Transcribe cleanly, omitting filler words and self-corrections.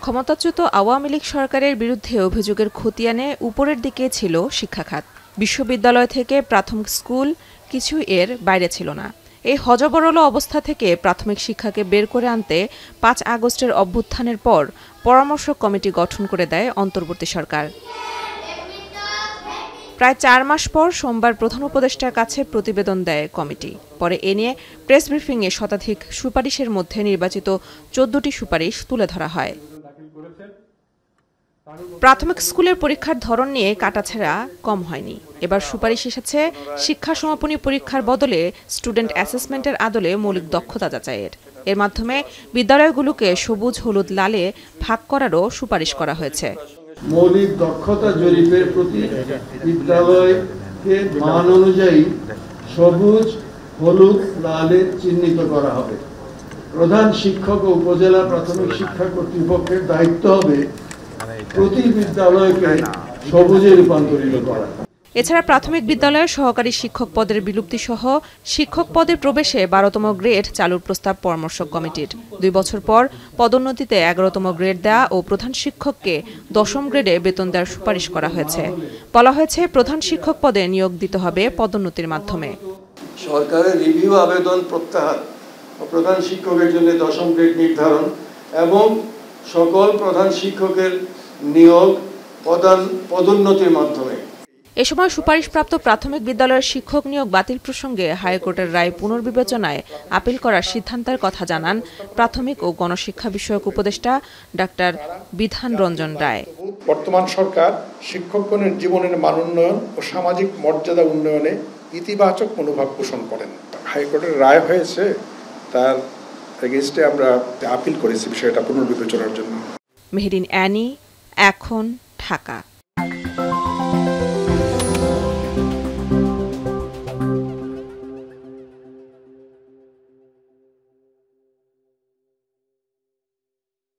ক্ষমতাচ্যুত আওয়ামী লীগ সরকারের বিরুদ্ধে অভিযোগের খতিয়ানে উপরের দিকে ছিল শিক্ষা খাত। বিশ্ববিদ্যালয় থেকে প্রাথমিক স্কুল কিছু এর বাইরে ছিল না। এই হযবরল অবস্থা থেকে প্রাথমিক শিক্ষাকে বের করে আনতে ৫ আগস্টের অভ্যুত্থানের পর পরামর্শক কমিটি গঠন করে দেয় অন্তর্বর্তী সরকার। প্রায় ৪ মাস পর সোমবার প্রধান উপদেষ্টার কাছে প্রতিবেদন দেয় কমিটি। পরে এ নিয়ে প্রেস ব্রিফিংয়ে শতাধিক সুপারিশের মধ্যে নির্বাচিত ১৪টি সুপারিশ তুলে ধরা হয়। প্রাথমিক স্কুলের পরীক্ষার ধরন নিয়ে কাটাছেঁড়া কম হয়নি। এবার সুপারিশ এসেছে শিক্ষা সমাপনী পরীক্ষার বদলে স্টুডেন্ট অ্যাসেসমেন্টের আদলে মৌলিক দক্ষতা যাচাইয়ের। এর মাধ্যমে বিদ্যালয়গুলোকে সবুজ, হলুদ, লালে ভাগ করারও সুপারিশ করা হয়েছে। মৌলিক দক্ষতা জরিপের প্রতি বিদ্যালয়কে মান অনুযায়ী সবুজ, হলুদ, লালে চিহ্নিত করা হবে। প্রধান শিক্ষক ও উপজেলা প্রাথমিক শিক্ষা কর্তৃপক্ষের দায়িত্ব হবে প্রতি বিদ্যালয়কে সবুজে রূপান্তরিত করা। এছাড়া প্রাথমিক বিদ্যালয়ের সহকারী শিক্ষক পদের বিলুপ্তি সহ শিক্ষক পদে প্রবেশে ১২তম গ্রেড চালুর প্রস্তাব পরামর্শক কমিটির। ২ বছর পর পদোন্নতিতে ১১তম গ্রেড দেয়া ও প্রধান শিক্ষককে ১০ম গ্রেডে বেতন দেওয়ার সুপারিশ করা হয়েছে। বলা হয়েছে, প্রধান শিক্ষক পদে নিয়োগ দিতে হবে পদোন্নতির মাধ্যমে। সরকারের রিভিউ আবেদন প্রত্যাহার ও প্রধান শিক্ষকের জন্য ১০ম গ্রেড নির্ধারণ এবং সকল প্রধান শিক্ষকের নিয়োগ পদোন্নতির মাধ্যমে। এ সময় সুপারিশপ্রাপ্ত প্রাথমিক বিদ্যালয়ের শিক্ষক নিয়োগ বাতিল প্রসঙ্গে হাইকোর্টের রায় পুনর্বিবেচনায় আপিল করার সিদ্ধান্তের কথা জানান প্রাথমিক ও গণশিক্ষা বিষয়ক উপদেষ্টা ডাক্তার বিধান রঞ্জন রায়। বর্তমান সরকার শিক্ষকগণের জীবনের মান উন্নয়ন ও সামাজিক মর্যাদা উন্নয়নে ইতিবাচক মনোভাব পোষণ করেন। হাইকোর্টের রায় হয়েছে, তার এগেইনস্টে আমরা আপিল করেছি বিষয়টা পুনর্বিবেচনার জন্য। মেহেরিন অ্যানি, এখন, ঢাকা।